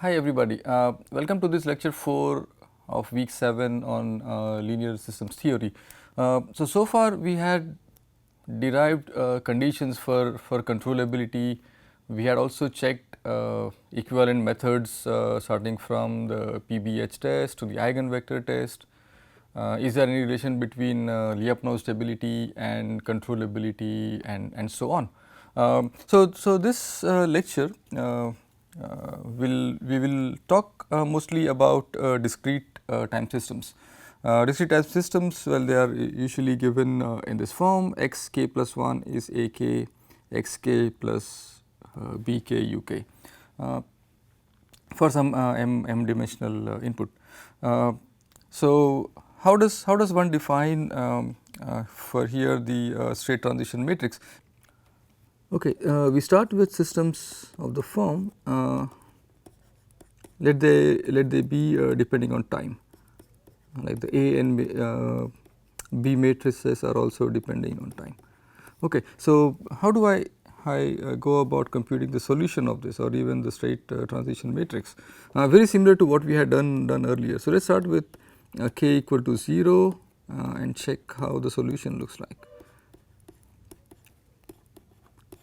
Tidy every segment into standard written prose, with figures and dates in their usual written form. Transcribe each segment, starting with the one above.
Hi everybody, welcome to this lecture 4 of week 7 on linear systems theory. So far we had derived conditions for controllability. We had also checked equivalent methods starting from the PBH test to the eigenvector test. Is there any relation between Lyapunov stability and controllability and so on. So this lecture we will talk mostly about discrete time systems. Discrete time systems, well, they are usually given in this form: x k plus 1 is a k, x k plus b k u k for some m dimensional input. So how does one define for here the state transition matrix? Okay, we start with systems of the form let they be depending on time, like the A and B matrices are also depending on time. Okay, so how do I go about computing the solution of this or even the state transition matrix? Very similar to what we had done earlier. So let's start with k equal to 0 and check how the solution looks like.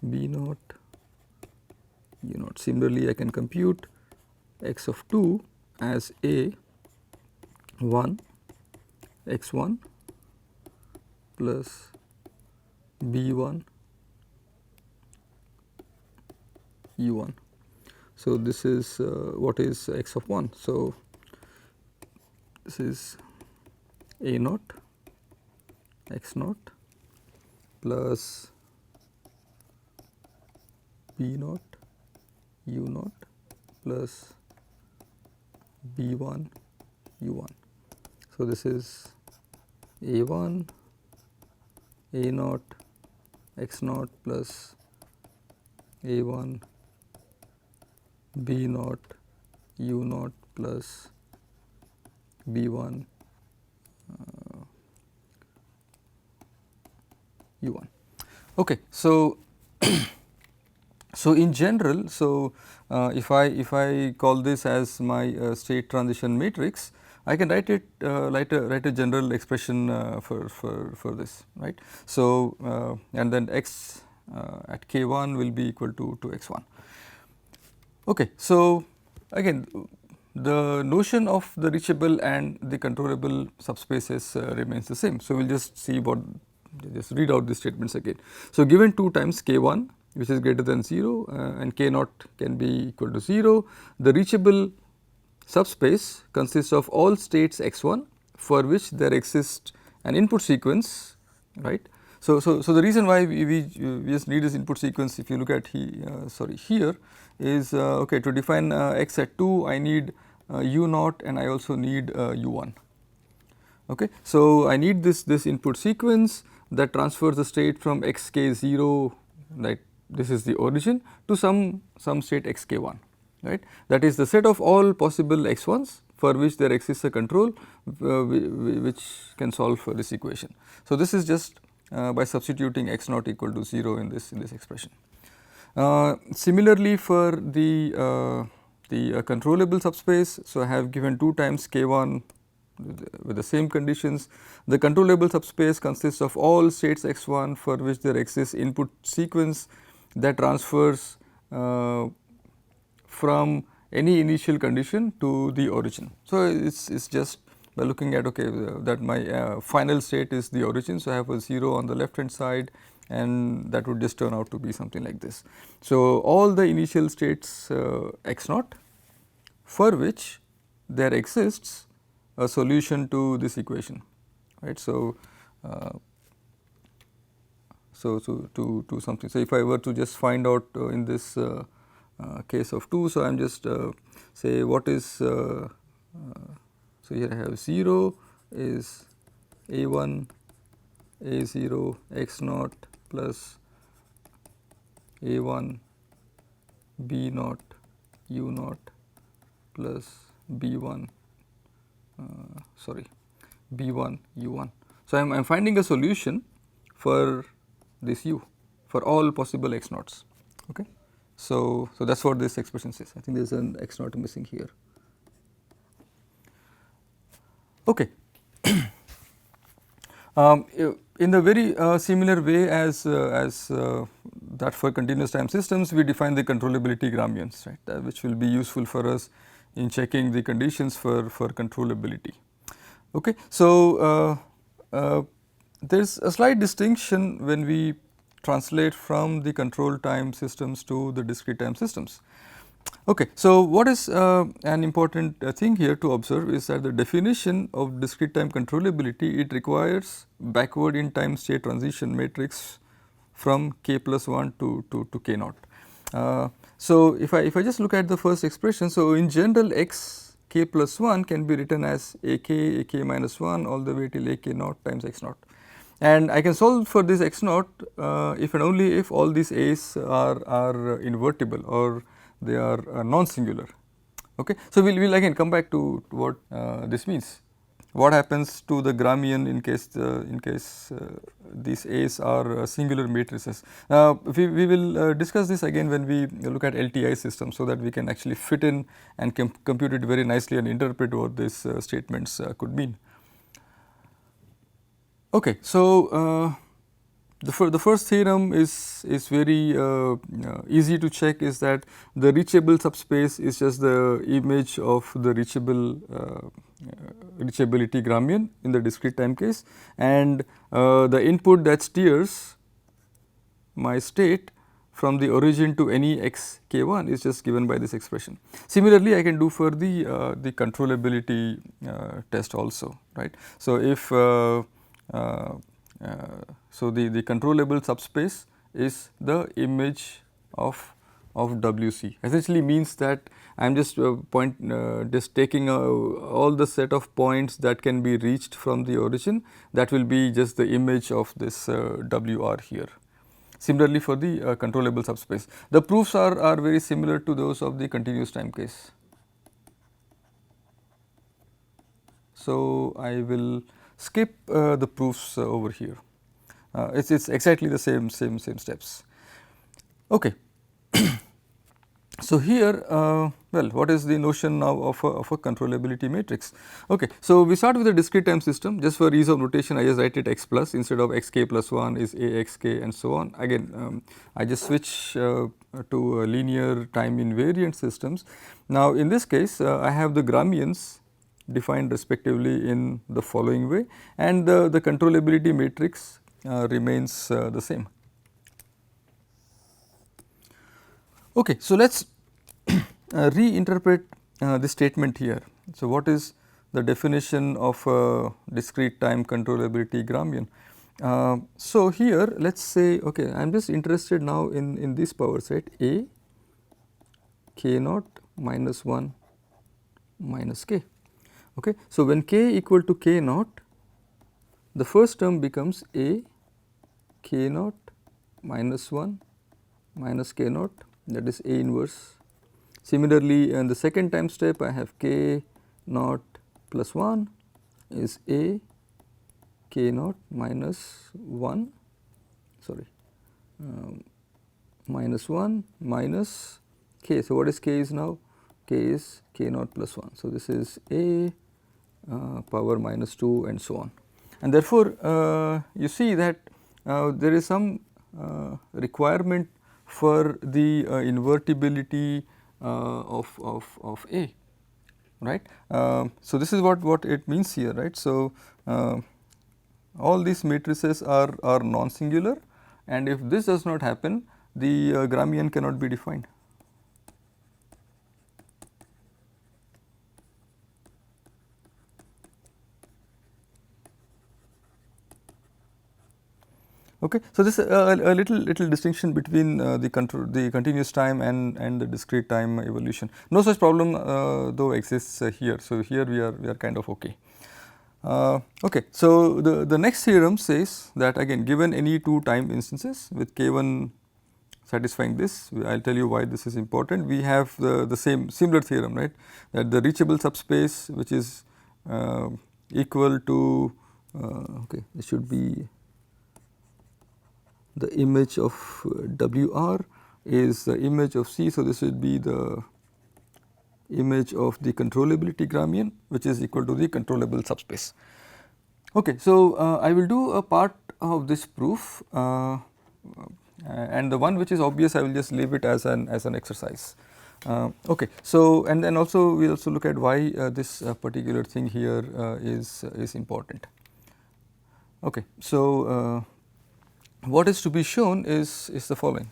B naught, U naught. Similarly, I can compute x of 2 as A 1 x 1 plus B 1 U 1. So this is what is x of 1. So this is A naught x naught plus B naught U naught plus B 1 U 1. So this is A 1 A naught x naught plus A 1 B naught U naught plus B 1 U 1. Okay, so so in general, so if I call this as my state transition matrix, I can write it write a general expression for this, right. So and then x at k1 will be equal to x1. Okay, so again the notion of the reachable and the controllable subspaces remains the same. So we will just see what, just read out these statements again. So given 2 times k1 which is greater than 0 and k naught can be equal to 0, the reachable subspace consists of all states x1 for which there exists an input sequence, right. So the reason why we just need this input sequence, if you look at here is okay, to define x at 2 I need u naught and I also need u1. Okay, so I need this input sequence that transfers the state from xk0, right, this is the origin, to some state xk1, right. That is the set of all possible x1s for which there exists a control which can solve for this equation. So this is just by substituting x naught equal to 0 in this expression. Similarly for the controllable subspace, so I have given 2 times k1 with the same conditions. The controllable subspace consists of all states x1 for which there exists input sequence that transfers from any initial condition to the origin. So it's just by looking at, okay, that my final state is the origin. So I have a 0 on the left hand side and that would just turn out to be something like this. So all the initial states x naught for which there exists a solution to this equation, right. So to something. So if I were to just find out in this case of 2, so I am just say what is so here I have 0 is a1 a0 x naught plus a1 b naught u naught plus b1 b1 u1. So I am finding a solution for this u for all possible x naughts. Okay. So that is what this expression says. I think there is an x naught missing here. Okay. In the very similar way as that for continuous time systems, we define the controllability Grampians, right, which will be useful for us in checking the conditions for controllability. Okay. So there is a slight distinction when we translate from the control time systems to the discrete time systems. Okay. So what is an important thing here to observe is that the definition of discrete time controllability, it requires backward in time state transition matrix from k plus 1 to k naught. So if I just look at the first expression, so in general x k plus 1 can be written as ak minus 1 all the way till ak naught times x naught. And I can solve for this x naught if and only if all these a's are invertible or they are non-singular. Okay. So we will again come back to what this means. What happens to the Grampian in case these a's are singular matrices. We will discuss this again when we look at LTI systems, so that we can actually fit in and compute it very nicely and interpret what these statements could mean. Okay. So the first theorem is very easy to check, is that the reachable subspace is just the image of the reachability Grampian in the discrete time case, and the input that steers my state from the origin to any x k1 is just given by this expression. Similarly, I can do for the controllability test also, right. So if so the controllable subspace is the image of WC. Essentially means that I am just just taking all the set of points that can be reached from the origin, that will be just the image of this WR here. Similarly for the controllable subspace, the proofs are very similar to those of the continuous time case. So I will skip the proofs over here. It's exactly the same steps. Okay. So here, well, what is the notion now of a controllability matrix? Okay. So we start with a discrete time system. Just for ease of notation, I just write it x plus, instead of xk plus 1 is axk and so on. Again, I just switch to linear time invariant systems. Now in this case, I have the Grampians defined respectively in the following way, and the controllability matrix remains the same. Okay. So let us reinterpret this statement here. So what is the definition of discrete time controllability Grampian? So here let us say, okay, I am just interested now in these powers, right, a k naught minus 1 minus k. Okay. So when k equal to k naught, the first term becomes a k naught minus 1 minus k naught, that is A inverse. Similarly, in the second time step, I have k naught plus 1 is A k naught minus 1, sorry, minus 1 minus k. So what is k is now? K is k naught plus 1. So this is A power minus 2 and so on. And therefore, you see that there is some requirement for the invertibility of A, right. So this is what it means here, right. So all these matrices are non-singular, and if this does not happen, the Grampian cannot be defined. Okay. So this a little distinction between the continuous time and the discrete time evolution. No such problem though exists here. So here we are kind of okay. Okay. So the next theorem says that, again, given any two time instances with k1 satisfying this, I will tell you why this is important. We have the similar theorem, right, that the reachable subspace, which is equal to okay, it should be the image of WR is the image of C. So, this will be the image of the controllability Grampian, which is equal to the controllable subspace. Okay, so I will do a part of this proof, and the one which is obvious I will just leave it as an exercise. Okay, so and then also we also look at why this particular thing here is important. Okay, so what is to be shown is the following,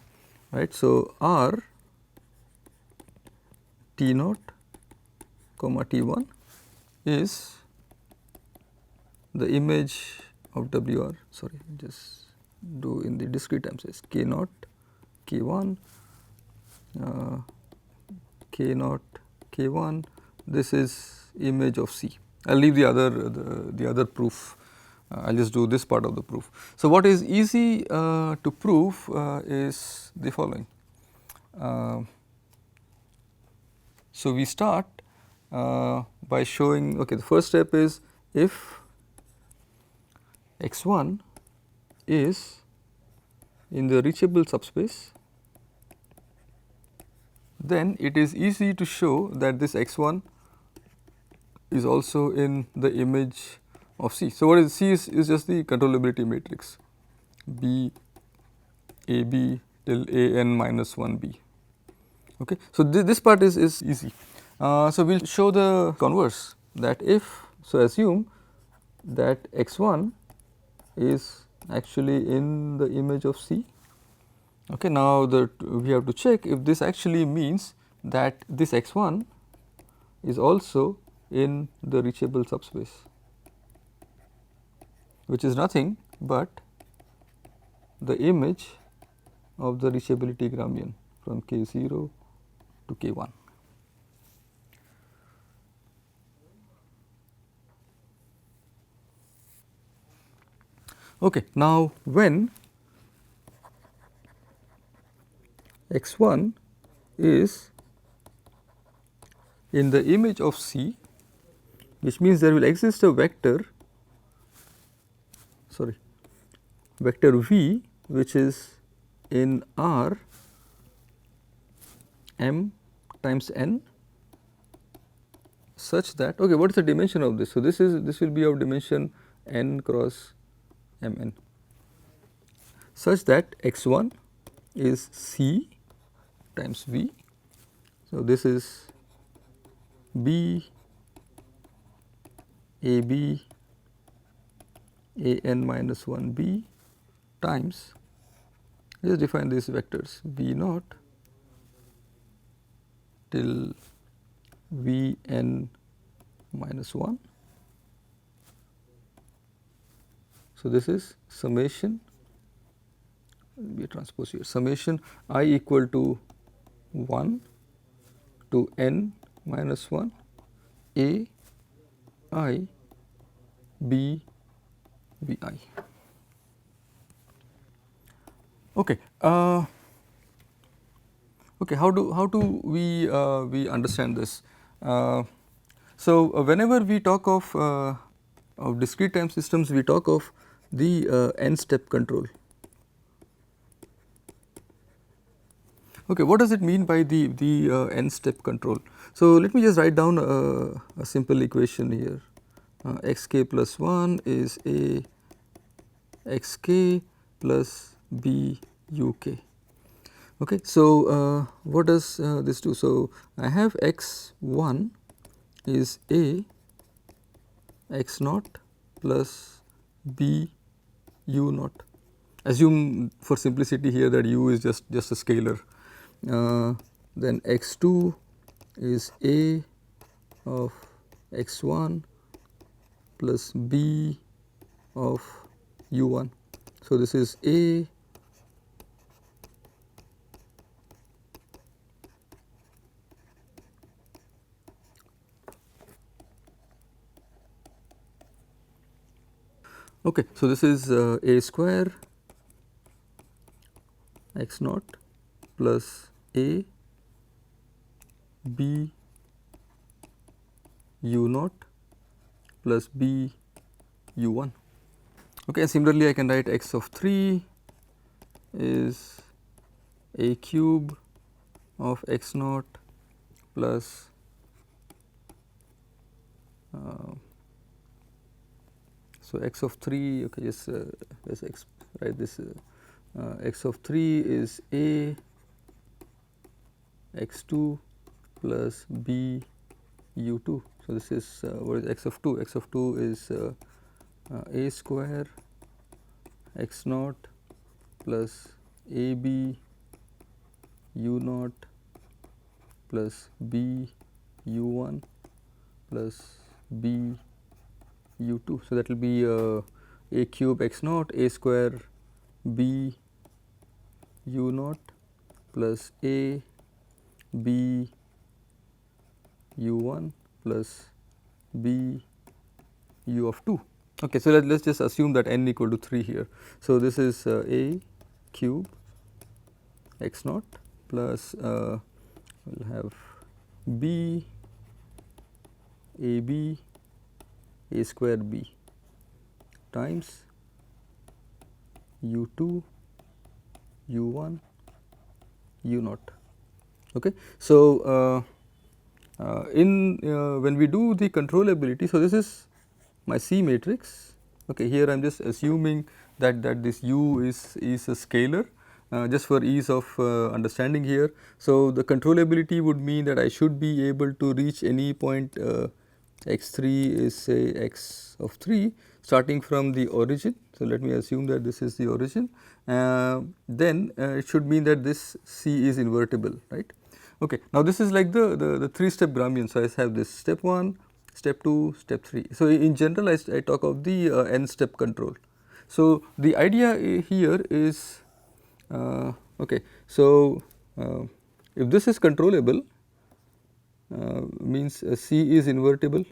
right? So R T naught comma T1 is the image of WR, sorry, just do in the discrete time space K naught K1 K naught K1, this is image of C. I will leave the other proof, I will just do this part of the proof. So, what is easy to prove is the following. So, we start by showing, okay, the first step is if x1 is in the reachable subspace, then it is easy to show that this x1 is also in the image of C. So, what is C is just the controllability matrix B A B till A n minus 1 B. Okay. So, this part is easy. So, we will show the converse, that if, so assume that x1 is actually in the image of C. Okay. Now, we have to check if this actually means that this x1 is also in the reachable subspace, which is nothing but the image of the reachability Grampian from K0 to K1. Okay. Now, when x1 is in the image of C, which means there will exist a vector V which is in R m times n such that, okay, what is the dimension of this? So, this will be of dimension n cross m n such that x1 is C times V. So, this is B A B A n minus 1 B times, just define these vectors V naught till V n minus 1. So, this is summation, we transpose here, summation I equal to 1 to n minus 1 A I B V I. Okay. Okay. How do we understand this? So, whenever we talk of discrete time systems, we talk of the n step control. Okay, what does it mean by the n step control? So, let me just write down a simple equation here. Xk plus 1 is A xk plus B uk. Okay, so what does this do? So, I have x1 is A x naught plus B u naught. Assume for simplicity here that u is just a scalar. Then x2 is A of x1 plus B of u1. So, this is A okay. So, this is A square x naught plus A B u naught plus B u1. Okay, and similarly I can write x of 3 is a cube of x naught plus so x of 3, okay, yes, yes, x, right, this x of 3 is a x2 plus b u2. So, this is what is x of 2? X of 2 is a square x naught plus ab u naught plus b u1 plus b u2. So, that will be a cube x naught a square b u naught plus a b u1 plus b u of 2. Okay, so, let us just assume that n equal to 3 here. So, this is a cube x naught plus we will have b a b a square b times u2 u1 u naught. Okay. So, in when we do the controllability, so this is my C matrix. Okay, here I am just assuming that this u is a scalar just for ease of understanding here. So, the controllability would mean that I should be able to reach any point x3 is say x of 3 starting from the origin. So, let me assume that this is the origin, then it should mean that this C is invertible, right. Okay. Now, this is like the 3 step Grampian. So, I have this step 1, step 2, step 3. So, in general I talk of the n step control. So, the idea here is okay. So, if this is controllable means C is invertible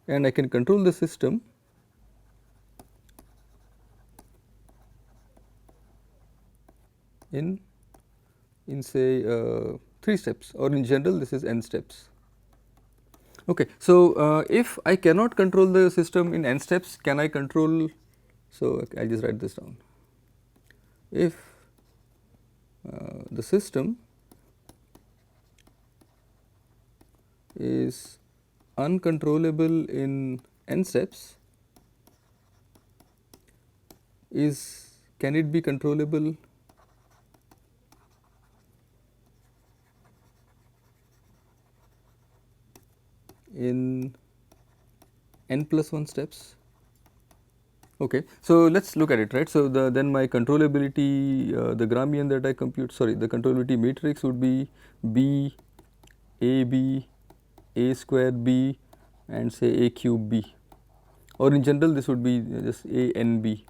and I can control the system in say 3 steps, or in general this is n steps. Okay. So, if I cannot control the system in n steps, can I control? So, I will just write this down. If the system is uncontrollable in n steps, can it be controllable in n plus 1 steps? Okay. So, let us look at it, right. So, then my controllability the Grampian that I compute, sorry, the controllability matrix would be b a b a square b and say a cube b, or in general this would be just a n b.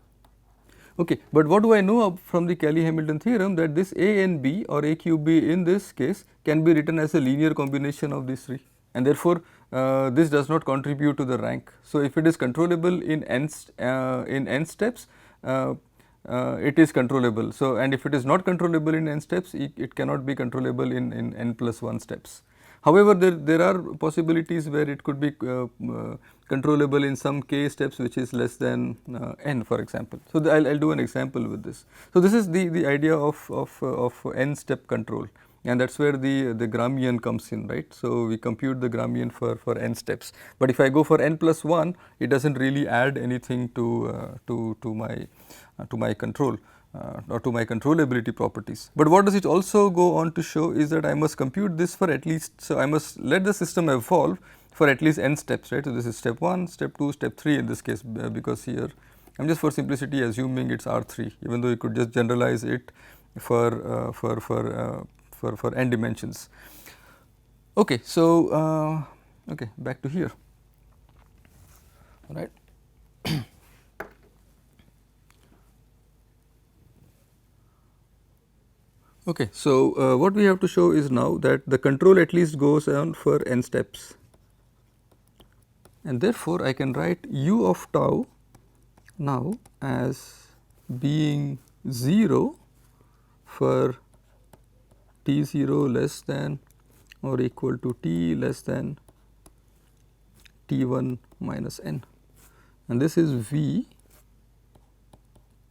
Okay. But what do I know from the Cayley-Hamilton theorem, that this a n b or a cube b in this case can be written as a linear combination of these 3, and therefore, this does not contribute to the rank. So, if it is controllable in n steps, it is controllable. So, and if it is not controllable in n steps, it cannot be controllable in n plus 1 steps. However, there are possibilities where it could be controllable in some k steps which is less than n, for example. So, I will do an example with this. So, this is the idea of n step control, and that is where the Grampian comes in, right. So, we compute the Grampian for n steps, but if I go for n plus 1, it does not really add anything to my control or to my controllability properties. But what does it also go on to show is that I must compute this for at least, so I must let the system evolve for at least n steps, right. So, this is step 1, step 2, step 3 in this case, because here I am just for simplicity assuming it is R3, even though you could just generalize it for n dimensions. Okay. So, okay, back to here, all right. Okay. So, what we have to show is now that the control at least goes on for n steps, and therefore, I can write u of tau now as being 0 for t0 less than or equal to t less than t1 minus n, and this is v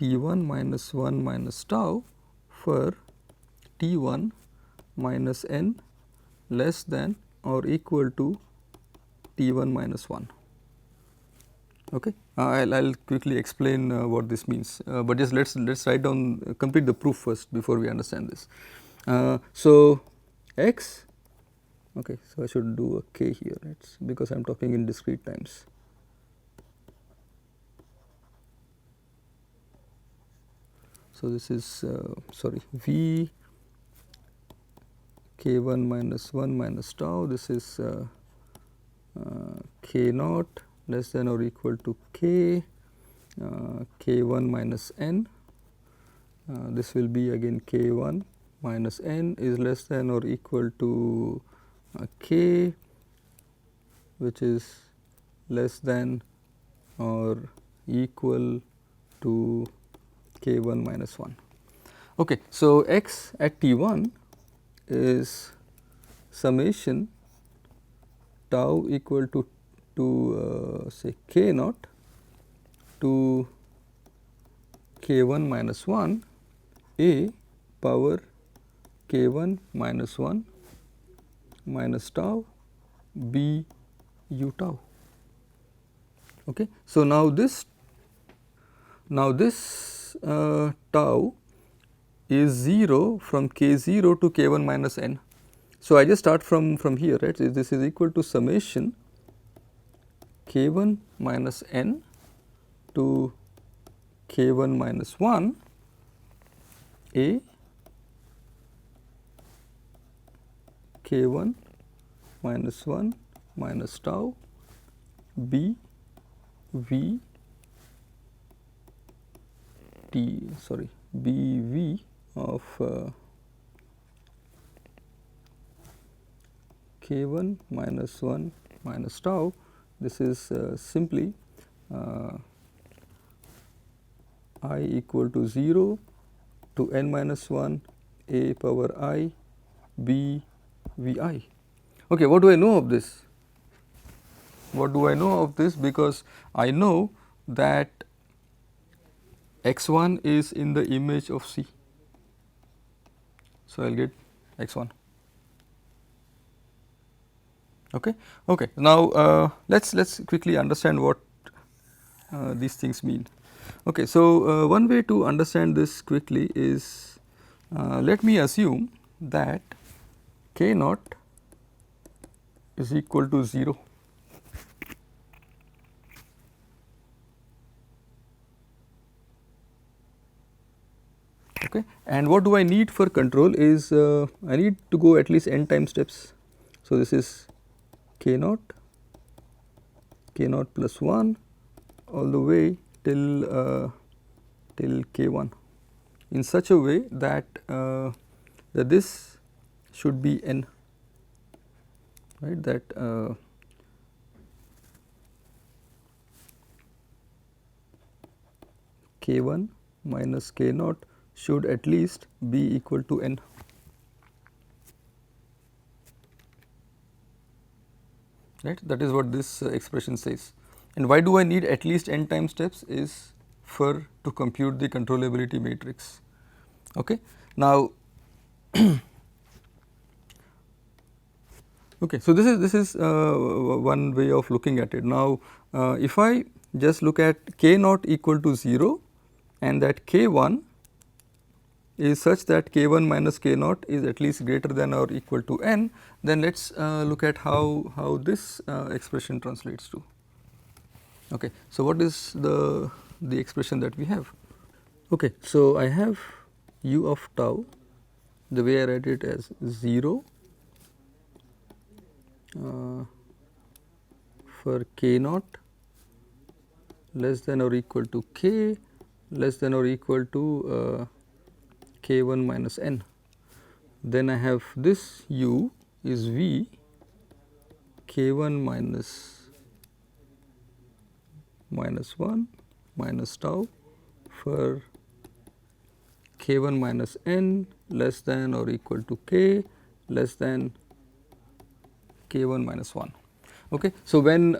T1 minus 1 minus tau for T1 minus n less than or equal to T1 minus 1. Okay. I'll quickly explain what this means, but just let's write down complete the proof first before we understand this. So x, okay, so I should do a k here, it's because I am talking in discrete times. So this is sorry, v k1 minus 1 minus tau, this is k naught less than or equal to k, k1 minus n, this will be again k1 minus n is less than or equal to k, which is less than or equal to k1 minus 1. Okay. So x at T1 is summation tau equal to say k naught to k1 minus 1 a power k1 minus 1 minus tau b u tau. Okay. So now this tau is 0 from k0 to k1 minus n. So I just start from here, right. So this is equal to summation k1 minus n to k1 minus 1 a k1 minus 1 minus tau b v t sorry b v of k1 minus 1 minus tau. This is simply I equal to 0 to n minus 1 a power I b v I. Okay, what do I know of this? What do I know of this? Because I know that x1 is in the image of C. So I will get x1. Okay. Okay. Now let's quickly understand what these things mean. Okay. So one way to understand this quickly is let me assume that k naught is equal to 0. Okay. And what do I need for control is I need to go at least n time steps. So this is k naught plus 1 all the way till k1 in such a way that that this should be n, right, that k1 minus k naught should at least be equal to n. Right, that is what this expression says. And why do I need at least n time steps is for to compute the controllability matrix. Okay. Now okay, so this is one way of looking at it. Now if I just look at k naught equal to 0 and that k1 is such that k1 minus k naught is at least greater than or equal to n, then let us look at how this expression translates to. Okay. So what is the expression that we have? Okay. So I have u of tau, the way I write it as 0 for k naught less than or equal to k less than or equal to k1 minus n. Then I have this u is v k1 minus 1 minus tau for k1 minus n less than or equal to k less than k1 minus 1. Okay. So when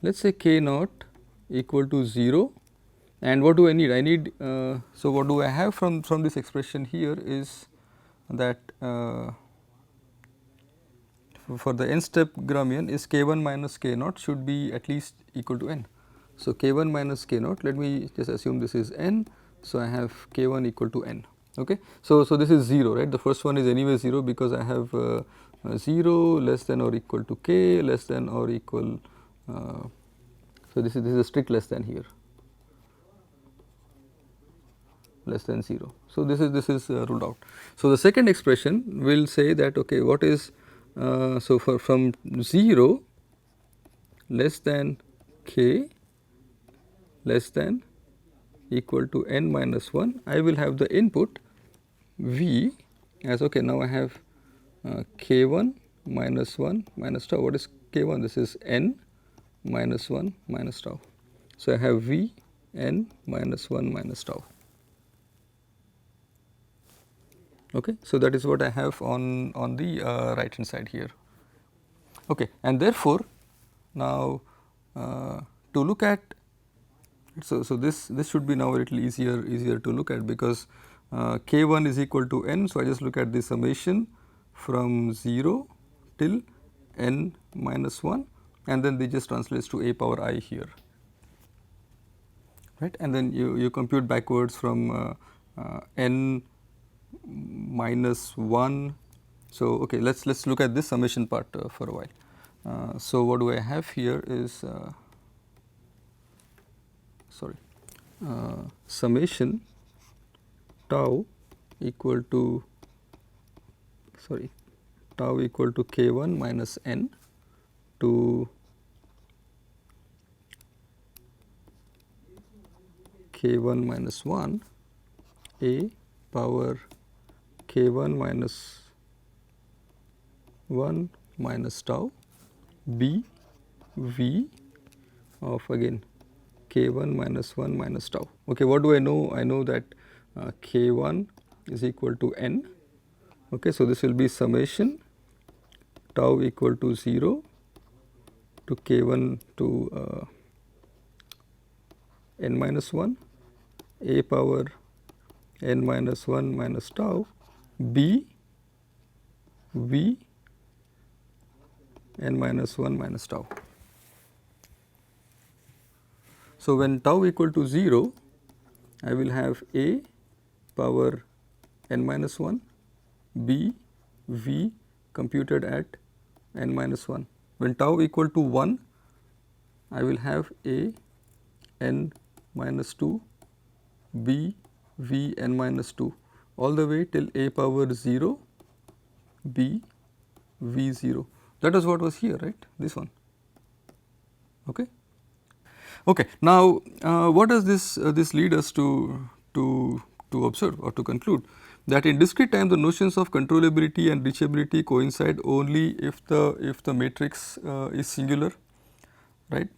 let us say k naught equal to 0 And what do I need? I need, so what do I have from this expression here is that for the n step Gramian is k1 minus k naught should be at least equal to n. So, k1 minus k naught, let me just assume this is n. So, I have k1 equal to n. Okay. So, this is 0, right. The first one is anyway 0 because I have 0 less than or equal to k less than or equal. So, this is a strict less than here, less than 0. So, this is ruled out. So, the second expression will say that okay, what is so for from 0 less than k less than equal to n minus 1, I will have the input v as okay. Now, I have k1 minus 1 minus tau. What is k1? This is n minus 1 minus tau. So, I have v n minus 1 minus tau. Okay. So, that is what I have on the right hand side here. Okay. And therefore, now to look at, so this should be now a little easier to look at because k1 is equal to n. So, I just look at the summation from 0 till n minus 1 and then this just translates to a power I here, right. And then you compute backwards from n minus 1. So, okay, let us look at this summation part for a while. So, what do I have here is summation tau equal to k1 minus n to k1 minus 1 a power k1 minus 1 minus tau b v of again k1 minus 1 minus tau. Okay, what do I know? I know that k1 is equal to n. Okay, so this will be summation tau equal to 0 to k1 to n minus 1 a power n minus 1 minus tau b v n minus 1 minus tau. So, when tau equal to 0, I will have a power n minus 1 b v computed at n minus 1. When tau equal to 1, I will have a n minus 2 b v n minus 2 all the way till a power 0 b v 0. That is what was here, right, this one. Okay. Okay. Now, what does this lead us to observe or to conclude? That in discrete time the notions of controllability and reachability coincide only if the matrix is singular, right.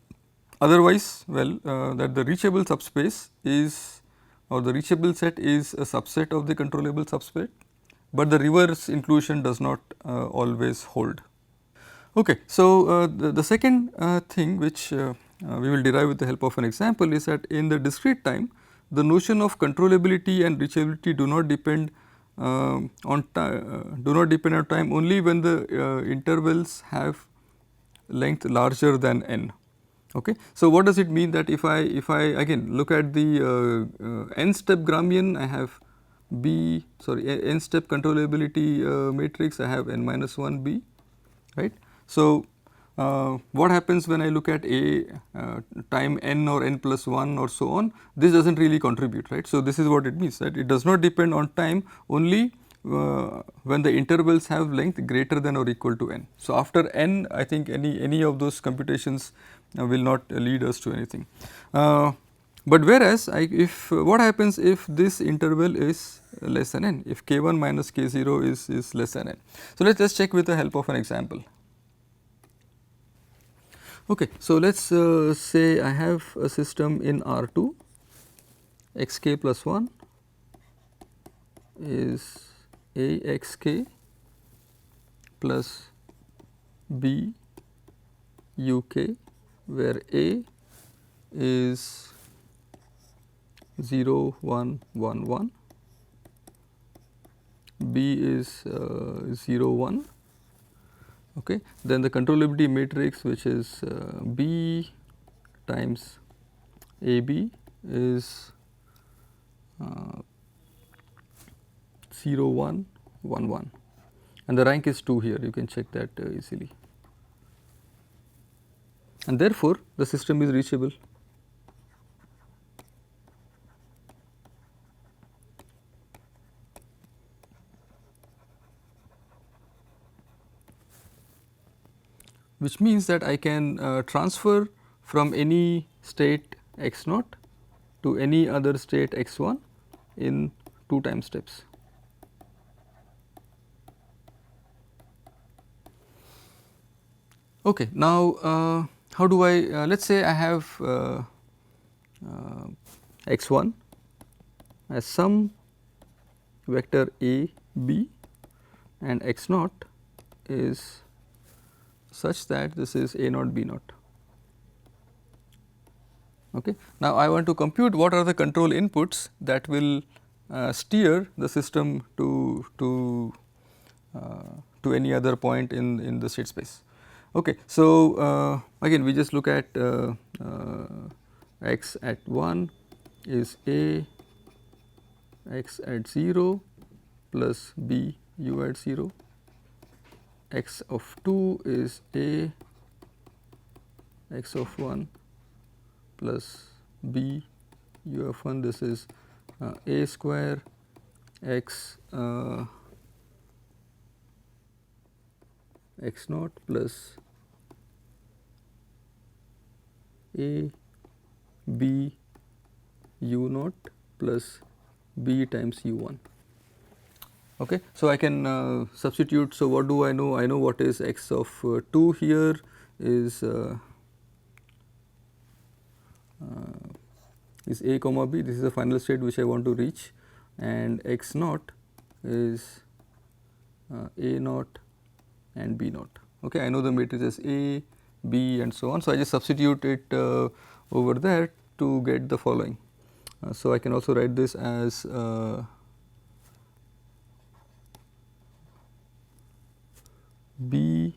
Otherwise, well, that the reachable subspace is or the reachable set is a subset of the controllable subset, but the reverse inclusion does not always hold. Okay. So, the second thing which we will derive with the help of an example is that in the discrete time the notion of controllability and reachability do not depend on time only when the intervals have length larger than n. Okay. So, what does it mean that if I again look at the n step Gramian, I have n step controllability matrix, I have n minus 1 b, right. So, what happens when I look at a time n or n plus 1 or so on, this does not really contribute, right. So, this is what it means, that it does not depend on time only when the intervals have length greater than or equal to n. So, after n, I think any of those computations will not lead us to anything. But whereas if what happens if this interval is less than n, if k1 minus k0 is less than n. So, let us just check with the help of an example. Okay. So, let us say I have a system in R2, xk plus 1 is a xk plus b uk, where a is 0 1 1 1, B is 0 1. Okay. Then the controllability matrix, which is B times AB, is 0 1 1 1, and the rank is 2 here, you can check that easily, and therefore the system is reachable. Which means that I can transfer from any state x naught to any other state x1 in 2 time steps. Okay, now how do I let us say I have x1 as some vector a b and x naught is such that this is a naught b naught. Okay. Now, I want to compute what are the control inputs that will steer the system to any other point in the state space. Okay. So, again we just look at x at 1 is a, x at 0 plus b u at 0, x of 2 is a, x of 1 plus b u of 1, this is a square x x naught plus a b u naught plus b times u 1. Okay. So, I can substitute. So, what do I know? I know what is x of 2 here is a comma b, this is the final state which I want to reach, and x naught is a naught and b naught. Okay. I know the matrices a, b and so on. So, I just substitute it over there to get the following. So, I can also write this as b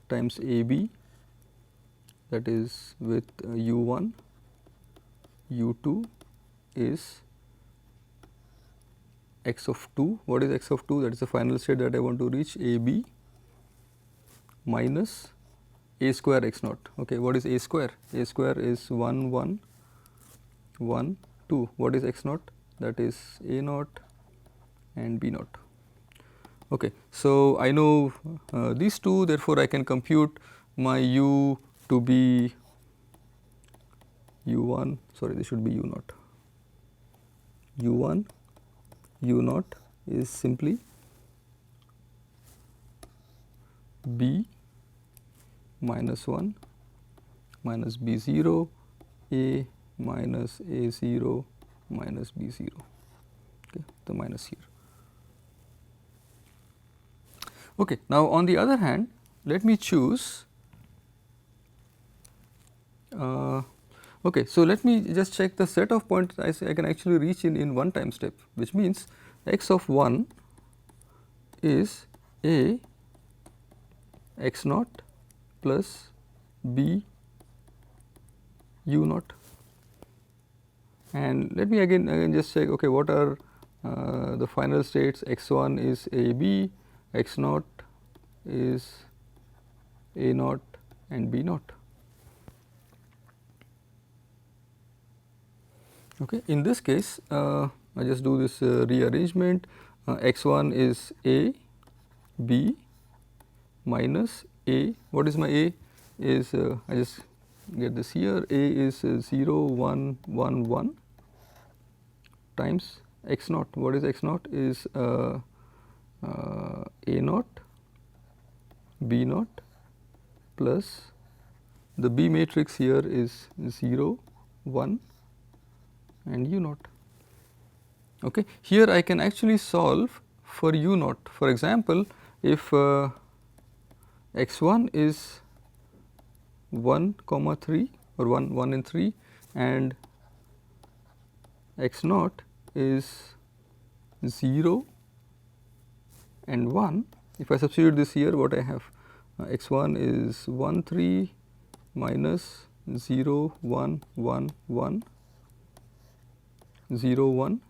times ab, that is with u1, u2 is x of 2. What is x of 2? That is the final state that I want to reach, ab minus a square x naught. Okay. What is a square? A square is 1 1 1 2. What is x naught? That is a naught and b naught. Okay. So, I know these two, therefore, I can compute my u to be u1, sorry, this should be u naught. u1 u naught is simply b minus 1 minus b 0 a minus a 0 minus b 0, okay, the minus here. Okay. Now, on the other hand, let me choose okay. So, let me just check the set of points I can actually reach in one time step, which means x of 1 is a x naught plus b u naught, and let me again just check, okay, what are the final states. x1 is a b, x naught is a naught and b naught. Okay. In this case, I just do this rearrangement, x1 is a b minus a, what is my a is I just get this here, a is 0 1 1 1 times x naught. What is x naught? Is a naught b naught plus the b matrix here is 0 1 and u naught. Okay. Here I can actually solve for u naught. For example, if x1 is 1 comma 3 or 1 1 and 3 and x naught is 0 and 1. If I substitute this here, what I have, x 1 is 1 3 minus 0 1 1 1 0 1.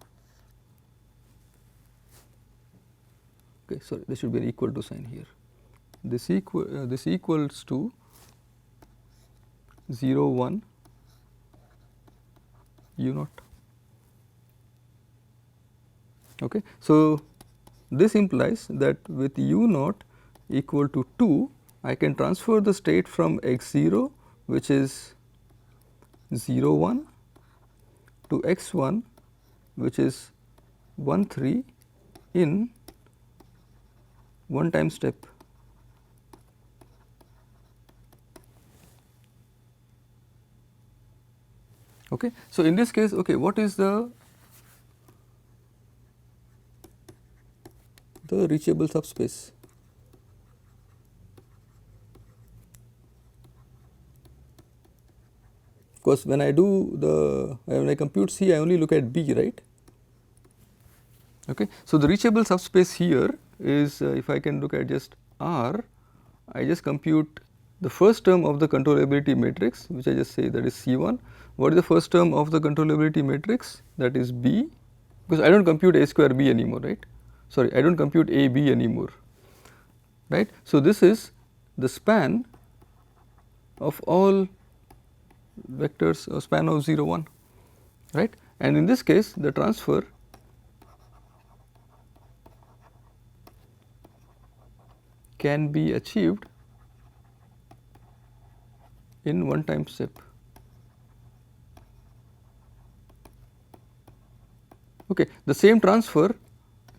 Okay, sorry, there should be an equal to sign here. This equals to 0 1 u naught. Okay, so this implies that with u naught equal to 2, I can transfer the state from x 0, which is 0 1, to x 1, which is 1 3 in one time step. Okay. So, in this case, okay, what is the reachable subspace? Because when I do when I compute C, I only look at B, right? Okay. So, the reachable subspace here is if I can look at just R, I just compute the first term of the controllability matrix, which I just say that is C1. What is the first term of the controllability matrix? That is B, because I do not compute A square B anymore, right? Sorry, I do not compute A B anymore, right? So, this is the span of all vectors or span of 0 1, right? And in this case, the transfer can be achieved in one time step. Okay. The same transfer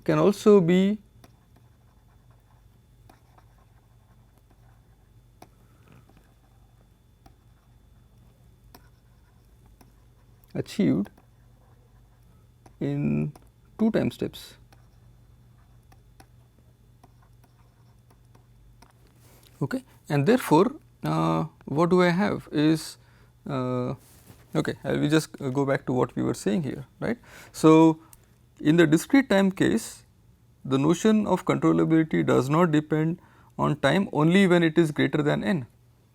can also be achieved in two time steps. Okay. And therefore, what do I have is okay, we just go back to what we were saying here, right. So, in the discrete time case, the notion of controllability does not depend on time only when it is greater than n,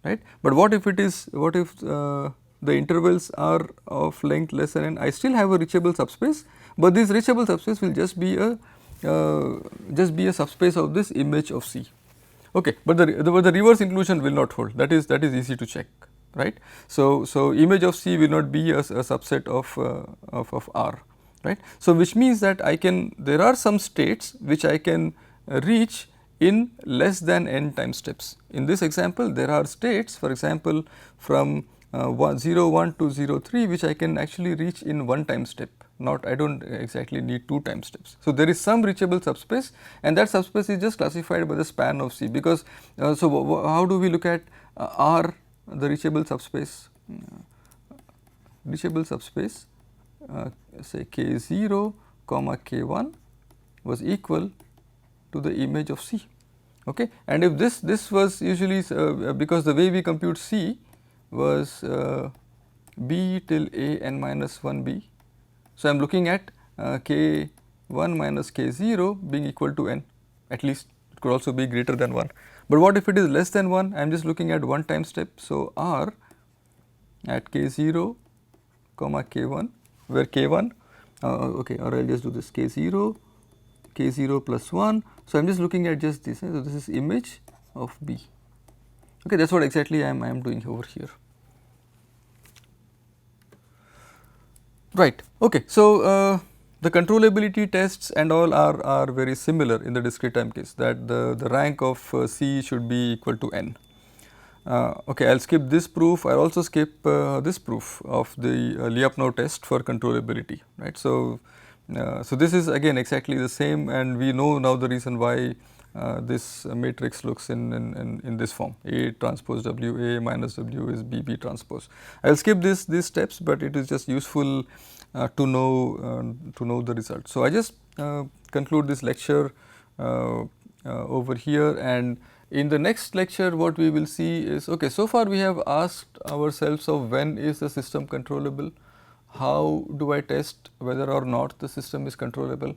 right. But what if it is, what if the intervals are of length less than n? I still have a reachable subspace, but this reachable subspace will just be a subspace of this image of C. Okay, but the reverse inclusion will not hold. That is easy to check, right. So image of C will not be a subset of R, right. So which means that there are some states which I can reach in less than n time steps. In this example, there are states, for example, from 0 1 to 0 3, which I can actually reach in one time step. I do not exactly need two time steps. So, there is some reachable subspace, and that subspace is just classified by the span of C, because how do we look at R, the reachable subspace? Reachable subspace say K0 comma K1 was equal to the image of C. Okay. And if this was usually because the way we compute C was B till A n minus 1 B. So, I am looking at K1 minus K0 being equal to n, at least it could also be greater than 1. But what if it is less than 1? I am just looking at one time step. So, R at K0 comma K1, where K1 okay, or I will just do this K0 plus 1. So, I am just looking at just this. So, this is image of B. Okay, that is what exactly I am doing over here. Right. Okay. So, the controllability tests and all are very similar in the discrete time case, that the rank of C should be equal to n. Okay, I will skip this proof. I will also skip this proof of the Lyapunov test for controllability, right. So, this is again exactly the same, and we know now the reason why this matrix looks in this form, A transpose W A minus W is B B transpose. I will skip these steps, but it is just useful to know the result. So, I just conclude this lecture over here, and in the next lecture what we will see is, okay, so far we have asked ourselves of when is the system controllable, how do I test whether or not the system is controllable?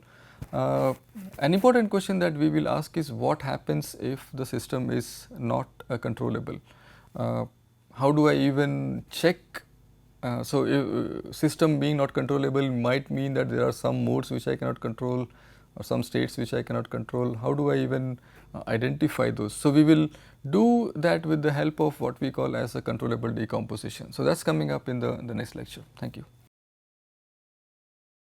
An important question that we will ask is what happens if the system is not controllable? How do I even check? System being not controllable might mean that there are some modes which I cannot control or some states which I cannot control. How do I even identify those? So, we will do that with the help of what we call as a controllable decomposition. So, that is coming up in the next lecture. Thank you.